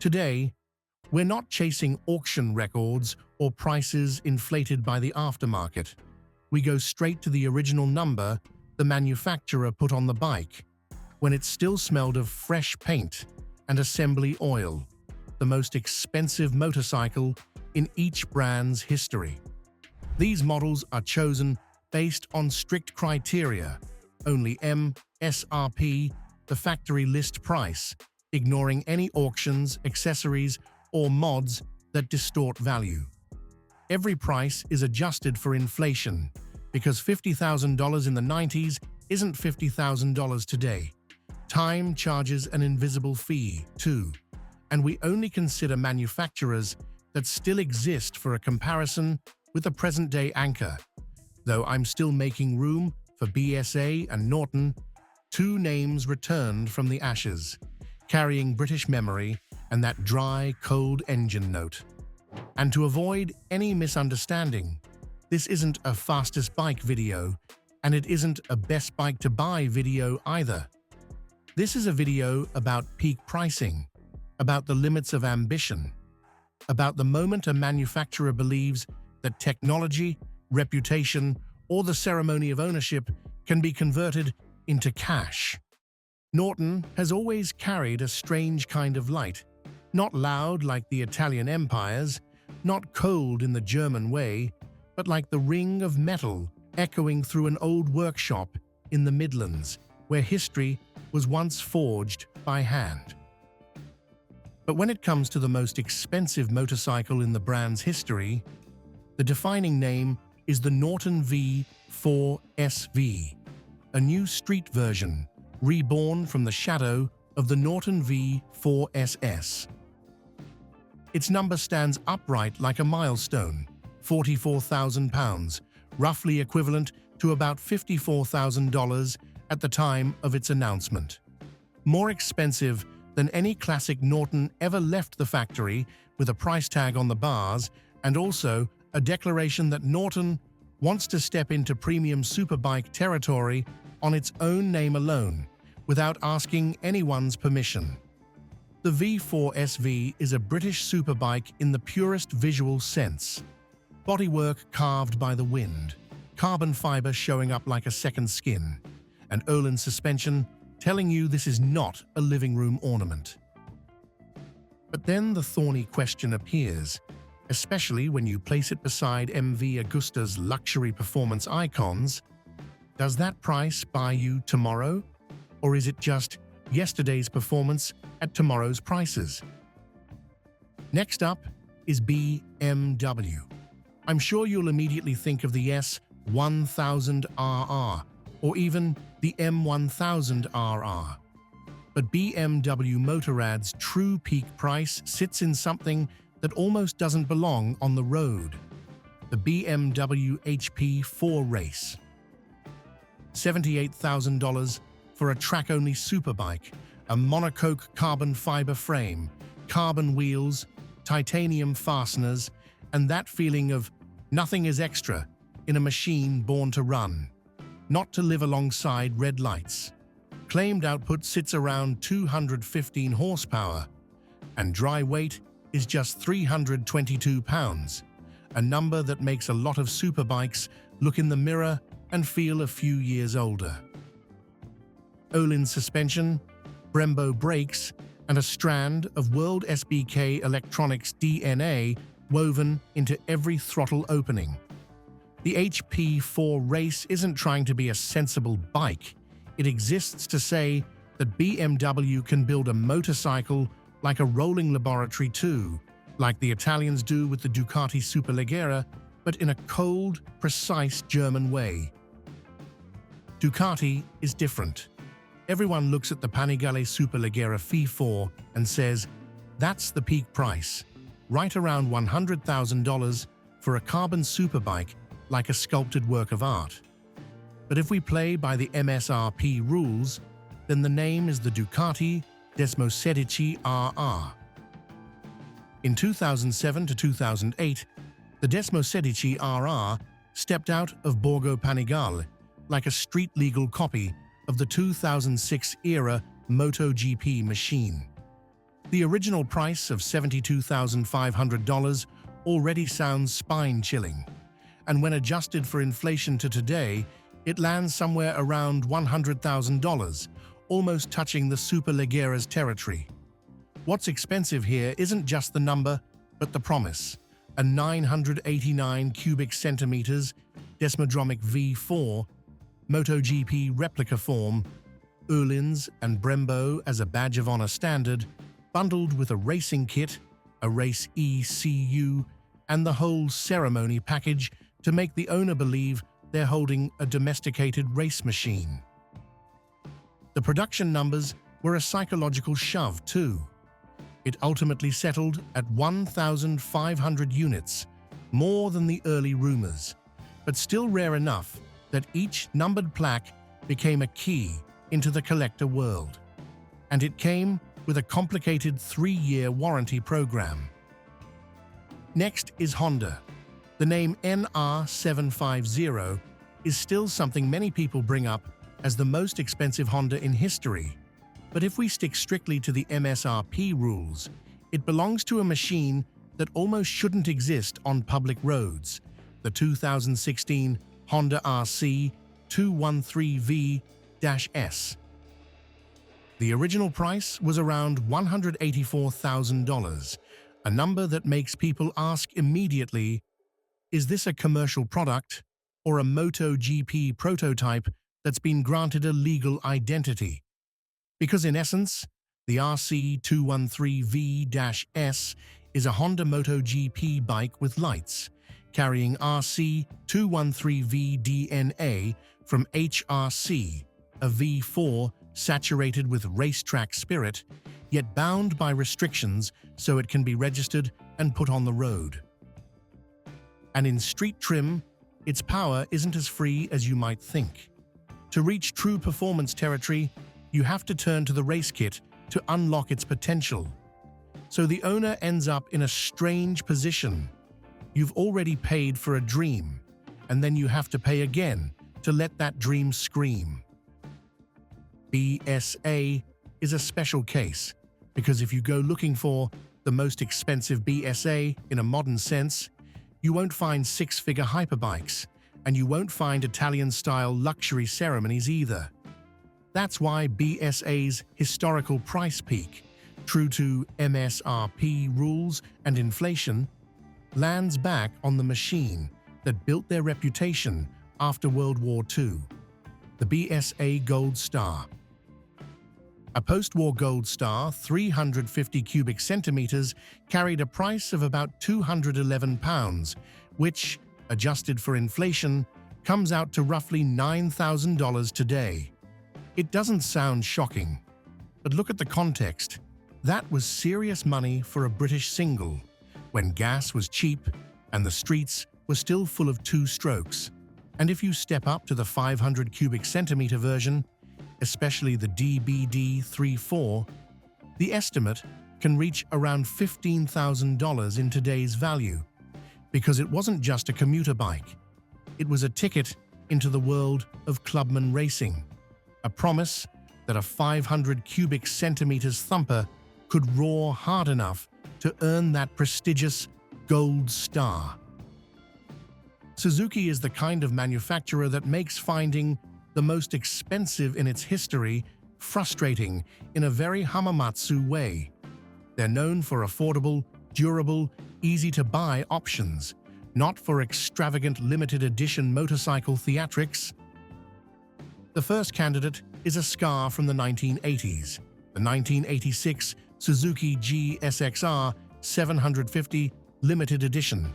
Today, we're not chasing auction records or prices inflated by the aftermarket. We go straight to the original number the manufacturer put on the bike, when it still smelled of fresh paint and assembly oil, the most expensive motorcycle in each brand's history. These models are chosen based on strict criteria, only MSRP, the factory list price, ignoring any auctions, accessories, or mods that distort value. Every price is adjusted for inflation, because $50,000 in the 90s isn't $50,000 today. Time charges an invisible fee, too, and we only consider manufacturers that still exist for a comparison with a present-day anchor. Though I'm still making room for BSA and Norton, two names returned from the ashes, carrying British memory and that dry, cold engine note. And to avoid any misunderstanding, this isn't a fastest bike video, and it isn't a best bike to buy video either. This is a video about peak pricing, about the limits of ambition, about the moment a manufacturer believes that technology, reputation, or the ceremony of ownership can be converted into cash. Norton has always carried a strange kind of light, not loud like the Italian empires, not cold in the German way, but like the ring of metal echoing through an old workshop in the Midlands, where history was once forged by hand. But when it comes to the most expensive motorcycle in the brand's history, the defining name is the Norton V4SV, a new street version, reborn from the shadow of the Norton V4SS. Its number stands upright like a milestone, 44,000 pounds, roughly equivalent to about $54,000 at the time of its announcement. More expensive than any classic Norton ever left the factory, with a price tag on the bars and also a declaration that Norton wants to step into premium superbike territory on its own name alone, without asking anyone's permission. The V4SV is a British superbike in the purest visual sense. Bodywork carved by the wind, carbon fiber showing up like a second skin, and Öhlins suspension telling you this is not a living room ornament. But then the thorny question appears, especially when you place it beside MV Agusta's luxury performance icons. Does that price buy you tomorrow? Or is it just yesterday's performance at tomorrow's prices? Next up is BMW. I'm sure you'll immediately think of the S1000RR or even the M1000RR. But BMW Motorrad's true peak price sits in something that almost doesn't belong on the road: the BMW HP4 Race. $78,000 for a track-only superbike, a monocoque carbon fiber frame, carbon wheels, titanium fasteners, and that feeling of nothing is extra in a machine born to run, not to live alongside red lights. Claimed output sits around 215 horsepower, and dry weight is just 322 pounds, a number that makes a lot of superbikes look in the mirror and feel a few years older. Öhlins suspension, Brembo brakes, and a strand of World SBK Electronics DNA woven into every throttle opening. The HP4 Race isn't trying to be a sensible bike. It exists to say that BMW can build a motorcycle like a rolling laboratory too, like the Italians do with the Ducati Superleggera, but in a cold, precise German way. Ducati is different. Everyone looks at the Panigale Superleggera V4 and says, that's the peak price, right around $100,000 for a carbon superbike like a sculpted work of art. But if we play by the MSRP rules, then the name is the Ducati Desmosedici RR. In 2007 to 2008, the Desmosedici RR stepped out of Borgo Panigale like a street-legal copy of the 2006-era MotoGP machine. The original price of $72,500 already sounds spine-chilling, and when adjusted for inflation to today, it lands somewhere around $100,000, almost touching the superleggera's territory. What's expensive here isn't just the number, but the promise. A 989 cubic centimeters Desmosedici V4 MotoGP replica form, Öhlins and Brembo as a badge of honor standard, bundled with a racing kit, a race ECU, and the whole ceremony package to make the owner believe they're holding a domesticated race machine. The production numbers were a psychological shove too. It ultimately settled at 1,500 units, more than the early rumors, but still rare enough that each numbered plaque became a key into the collector world. And it came with a complicated 3-year warranty program. Next is Honda. The name NR750 is still something many people bring up as the most expensive Honda in history. But if we stick strictly to the MSRP rules, it belongs to a machine that almost shouldn't exist on public roads, the 2016 Honda RC213V-S. The original price was around $184,000, a number that makes people ask immediately, is this a commercial product or a MotoGP prototype that's been granted a legal identity? Because in essence, the RC213V-S is a Honda MotoGP bike with lights, carrying RC213V DNA from HRC, a V4 saturated with racetrack spirit, yet bound by restrictions so it can be registered and put on the road. And in street trim, its power isn't as free as you might think. To reach true performance territory, you have to turn to the race kit to unlock its potential. So the owner ends up in a strange position. You've already paid for a dream, and then you have to pay again to let that dream scream. BSA is a special case, because if you go looking for the most expensive BSA in a modern sense, you won't find six-figure hyperbikes, and you won't find Italian-style luxury ceremonies either. That's why BSA's historical price peak, true to MSRP rules and inflation, lands back on the machine that built their reputation after World War II, the BSA Gold Star. A post-war Gold Star, 350 cubic centimeters, carried a price of about £211, which, adjusted for inflation, comes out to roughly $9,000 today. It doesn't sound shocking, but look at the context. That was serious money for a British single, when gas was cheap and the streets were still full of two-strokes. And if you step up to the 500 cubic centimeter version, especially the DBD34, the estimate can reach around $15,000 in today's value, because it wasn't just a commuter bike. It was a ticket into the world of clubman racing, a promise that a 500 cubic centimeters thumper could roar hard enough to earn that prestigious Gold Star. Suzuki is the kind of manufacturer that makes finding the most expensive in its history frustrating in a very Hamamatsu way. They're known for affordable, durable, easy-to-buy options, not for extravagant limited edition motorcycle theatrics. The first candidate is a scar from the 1980s, the 1986 Suzuki GSXR 750 Limited Edition,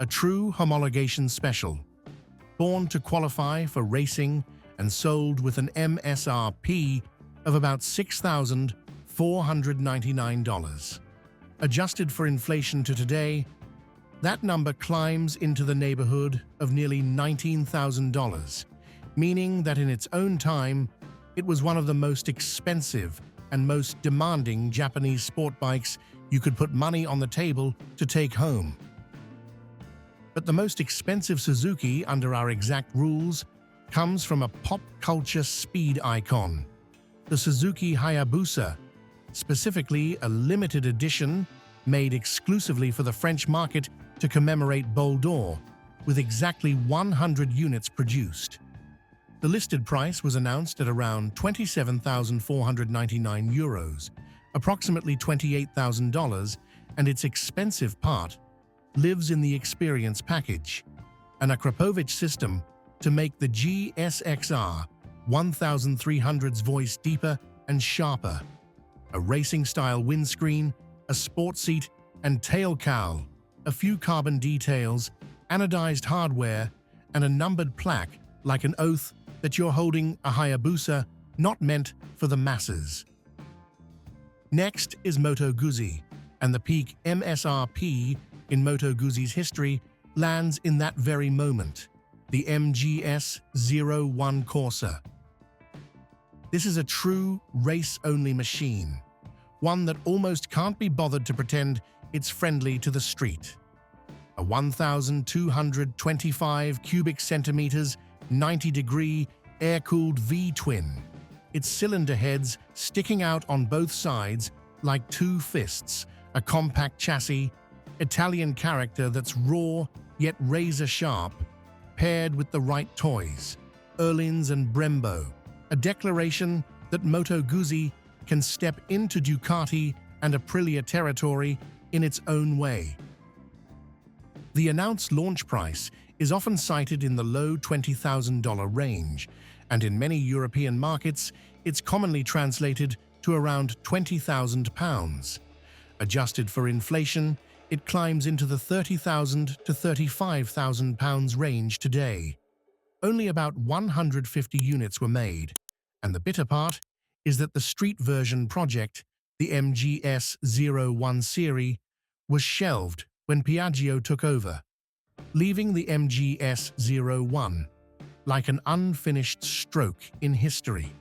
a true homologation special. Born to qualify for racing and sold with an MSRP of about $6,499. Adjusted for inflation to today, that number climbs into the neighborhood of nearly $19,000, meaning that in its own time, it was one of the most expensive and most demanding Japanese sport bikes you could put money on the table to take home. But the most expensive Suzuki under our exact rules comes from a pop culture speed icon, the Suzuki Hayabusa specifically a limited edition made exclusively for the French market to commemorate Bol d'Or, with exactly 100 units produced. The listed price was announced at around €27,499, approximately $28,000, and its expensive part lives in the experience package, an Akrapovic system to make the GSXR 1300's voice deeper and sharper, a racing-style windscreen, a sport seat and tail cowl, a few carbon details, anodized hardware, and a numbered plaque like an oath that you're holding a Hayabusa not meant for the masses. Next is Moto Guzzi, and the peak MSRP in Moto Guzzi's history lands in that very moment, the MGS-01 Corsa. This is a true race-only machine, one that almost can't be bothered to pretend it's friendly to the street. A 1,225 cubic centimeters, 90-degree, air-cooled V-twin, its cylinder heads sticking out on both sides like two fists, a compact chassis, Italian character that's raw yet razor-sharp, paired with the right toys, Öhlins and Brembo, a declaration that Moto Guzzi can step into Ducati and Aprilia territory in its own way. The announced launch price is often cited in the low $20,000 range, and in many European markets, it's commonly translated to around £20,000. Adjusted for inflation, it climbs into the £30,000 to £35,000 range today. Only about 150 units were made, and the bitter part is that the street version project, the MGS-01 series, was shelved when Piaggio took over, leaving the MGS-01 like an unfinished stroke in history.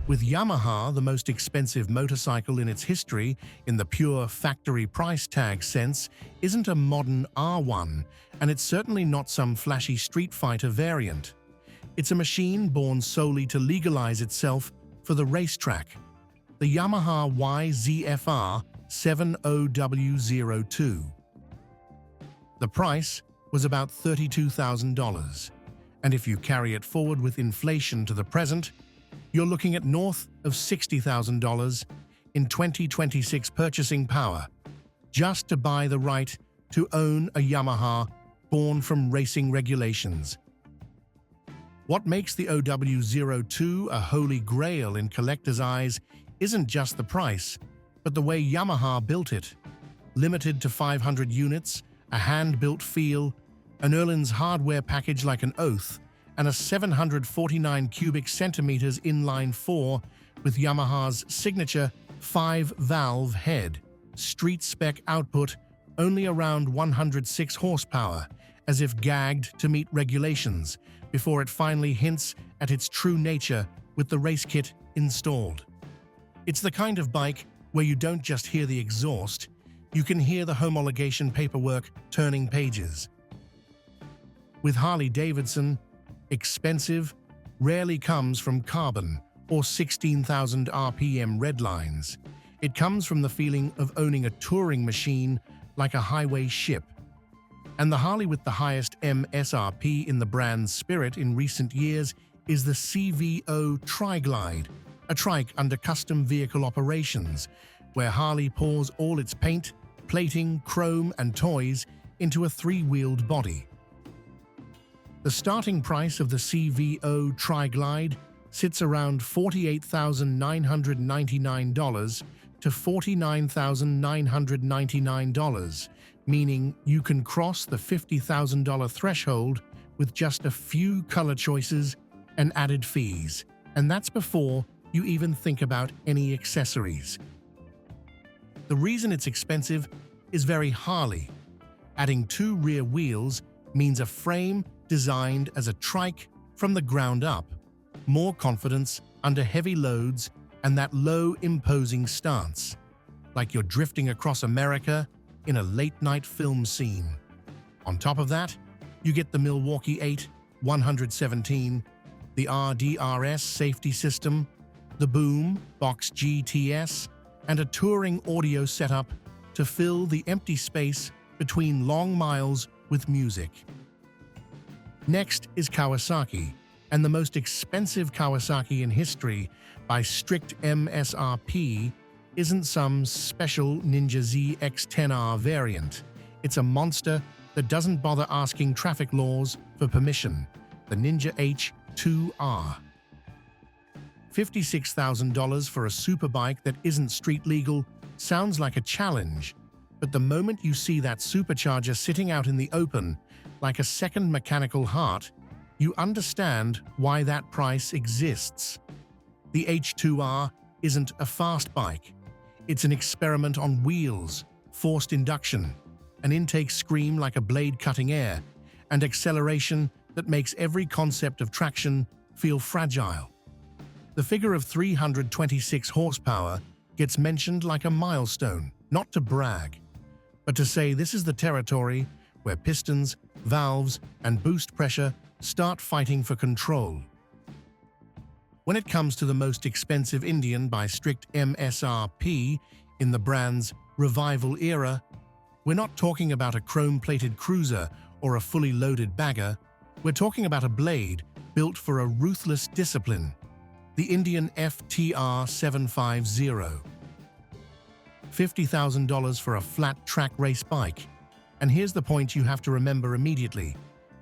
With Yamaha, the most expensive motorcycle in its history, in the pure factory price tag sense, isn't a modern R1, and it's certainly not some flashy Street Fighter variant. It's a machine born solely to legalize itself for the racetrack, the Yamaha YZF-R 70W02. The price was about $32,000, and if you carry it forward with inflation to the present, you're looking at north of $60,000 in 2026 purchasing power, just to buy the right to own a Yamaha born from racing regulations. What makes the OW02 a holy grail in collectors' eyes isn't just the price, but the way Yamaha built it. Limited to 500 units, a hand-built feel, an Öhlins hardware package like an oath, and a 749 cubic centimeters inline 4 with Yamaha's signature 5-valve head. Street spec output only around 106 horsepower, as if gagged to meet regulations, before it finally hints at its true nature with the race kit installed. It's the kind of bike where you don't just hear the exhaust, you can hear the homologation paperwork turning pages. With Harley-Davidson, expensive rarely comes from carbon or 16,000 RPM redlines. It comes from the feeling of owning a touring machine like a highway ship. And the Harley with the highest MSRP in the brand's spirit in recent years is the CVO Tri-Glide, a trike under custom vehicle operations, where Harley pours all its paint, plating, chrome, and toys into a three-wheeled body. The starting price of the CVO Tri-Glide sits around $48,999 to $49,999, meaning you can cross the $50,000 threshold with just a few color choices and added fees, and that's before you even think about any accessories. The reason it's expensive is very Harley. Adding two rear wheels means a frame designed as a trike from the ground up, more confidence under heavy loads, and that low, imposing stance, like you're drifting across America in a late-night film scene. On top of that, you get the Milwaukee 8 117, the RDRS safety system, the boom, box GTS, and a touring audio setup to fill the empty space between long miles with music. Next is Kawasaki, and the most expensive Kawasaki in history by strict MSRP isn't some special Ninja ZX-10R variant. It's a monster that doesn't bother asking traffic laws for permission, the Ninja H2R. $56,000 for a superbike that isn't street legal sounds like a challenge, but the moment you see that supercharger sitting out in the open, like a second mechanical heart, you understand why that price exists. The H2R isn't a fast bike. It's an experiment on wheels, forced induction, an intake scream like a blade cutting air, and acceleration that makes every concept of traction feel fragile. The figure of 326 horsepower gets mentioned like a milestone, not to brag, but to say this is the territory where pistons, valves, and boost pressure start fighting for control. When it comes to the most expensive Indian by strict MSRP in the brand's revival era, we're not talking about a chrome-plated cruiser or a fully loaded bagger. We're talking about a blade built for a ruthless discipline, the Indian FTR 750. $50,000 for a flat track race bike. And here's the point you have to remember immediately.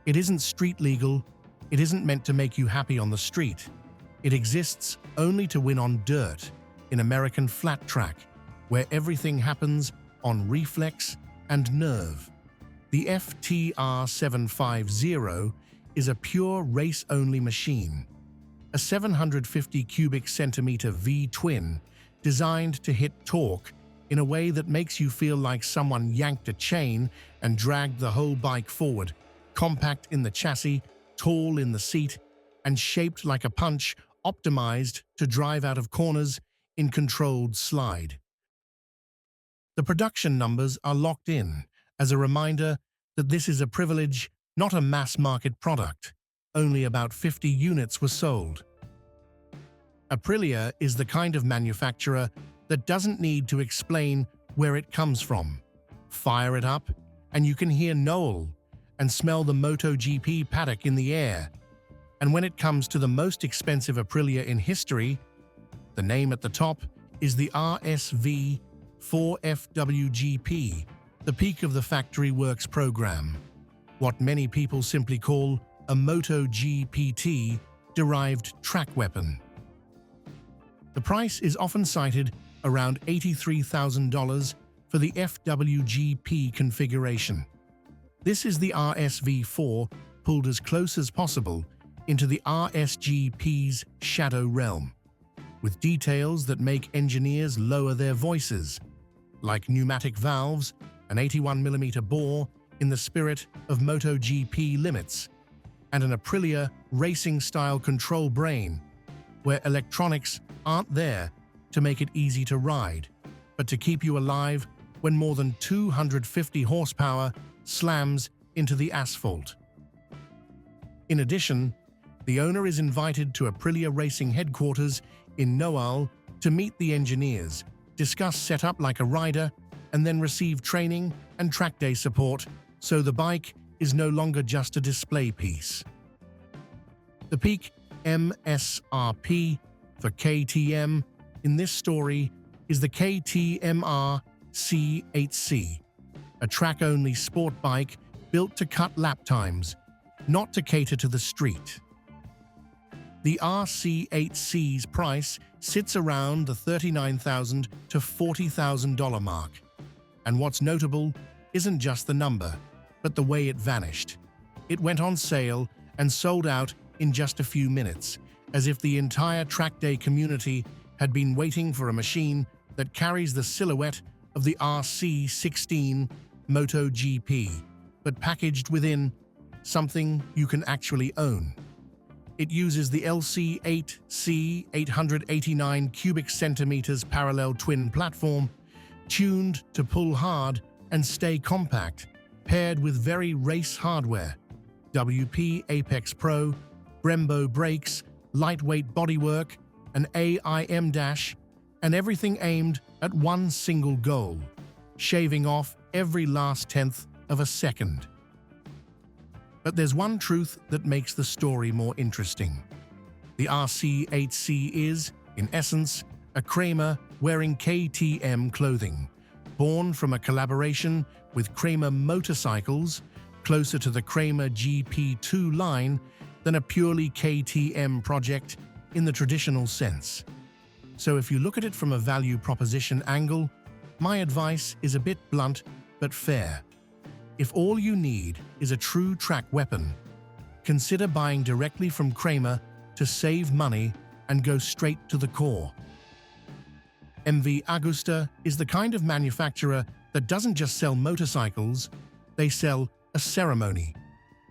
It isn't street legal. It isn't meant to make you happy on the street. It exists only to win on dirt, in American flat track, where everything happens on reflex and nerve. The FTR 750 is a pure race-only machine, a 750 cubic centimeter V-twin designed to hit torque in a way that makes you feel like someone yanked a chain and dragged the whole bike forward, compact in the chassis, tall in the seat, and shaped like a punch, optimized to drive out of corners in controlled slide. The production numbers are locked in as a reminder that this is a privilege, not a mass-market product. Only about 50 units were sold. Aprilia is the kind of manufacturer that doesn't need to explain where it comes from. Fire it up, and you can hear Noel and smell the MotoGP paddock in the air. And when it comes to the most expensive Aprilia in history, the name at the top is the RSV4 FW-GP, the peak of the factory works program, what many people simply call a MotoGP-derived track weapon. The price is often cited around $83,000 for the FW-GP configuration. This is the RSV4 pulled as close as possible into the RSGP's shadow realm, with details that make engineers lower their voices, like pneumatic valves, an 81mm bore in the spirit of MotoGP limits, and an Aprilia racing-style control brain, where electronics aren't there to make it easy to ride, but to keep you alive when more than 250 horsepower slams into the asphalt. In addition, the owner is invited to Aprilia Racing headquarters in Noal to meet the engineers, discuss setup like a rider, and then receive training and track day support so the bike is no longer just a display piece. The peak MSRP for KTM in this story is the KTM C8C, a track-only sport bike built to cut lap times, not to cater to the street. The RC8C's price sits around the $39,000 to $40,000 mark. And what's notable isn't just the number, but the way it vanished. It went on sale and sold out in just a few minutes, as if the entire track day community had been waiting for a machine that carries the silhouette of the RC16 MotoGP, but packaged within something you can actually own. It uses the LC8C 889 cubic centimeters parallel twin platform, tuned to pull hard and stay compact, paired with very race hardware, WP Apex Pro, Brembo brakes, lightweight bodywork, an AIM dash, and everything aimed at one single goal, shaving off every last tenth of a second. But there's one truth that makes the story more interesting. The RC8C is, in essence, a Kramer wearing KTM clothing, born from a collaboration with Kramer Motorcycles, closer to the Kramer GP2 line than a purely KTM project in the traditional sense. So if you look at it from a value proposition angle, my advice is a bit blunt but fair. If all you need is a true track weapon, consider buying directly from Kramer to save money and go straight to the core. MV Agusta is the kind of manufacturer that doesn't just sell motorcycles, they sell a ceremony.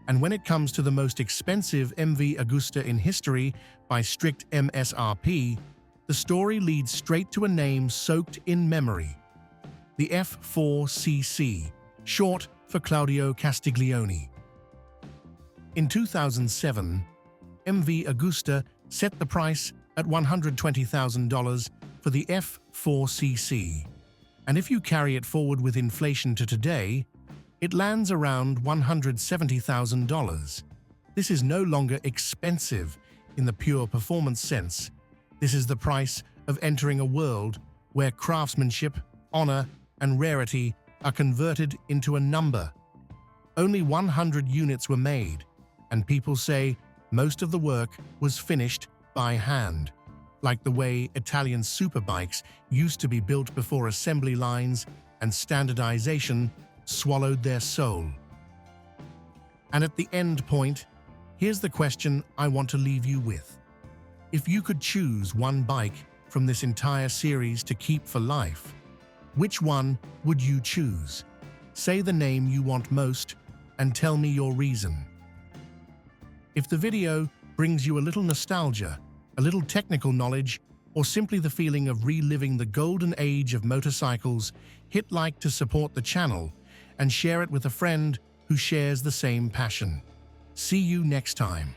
And when it comes to the most expensive MV Agusta in history by strict MSRP, the story leads straight to a name soaked in memory: the F4 CC, short for Claudio Castiglione. In 2007, MV Agusta set the price at $120,000 for the F4 CC, and if you carry it forward with inflation to today, it lands around $170,000. This is no longer expensive in the pure performance sense. This is the price of entering a world where craftsmanship, honor, and rarity are converted into a number. Only 100 units were made, and people say most of the work was finished by hand, like the way Italian superbikes used to be built before assembly lines and standardization swallowed their soul. And at the end point, here's the question I want to leave you with. If you could choose one bike from this entire series to keep for life, which one would you choose? Say the name you want most and tell me your reason. If the video brings you a little nostalgia, a little technical knowledge, or simply the feeling of reliving the golden age of motorcycles, hit like to support the channel and share it with a friend who shares the same passion. See you next time.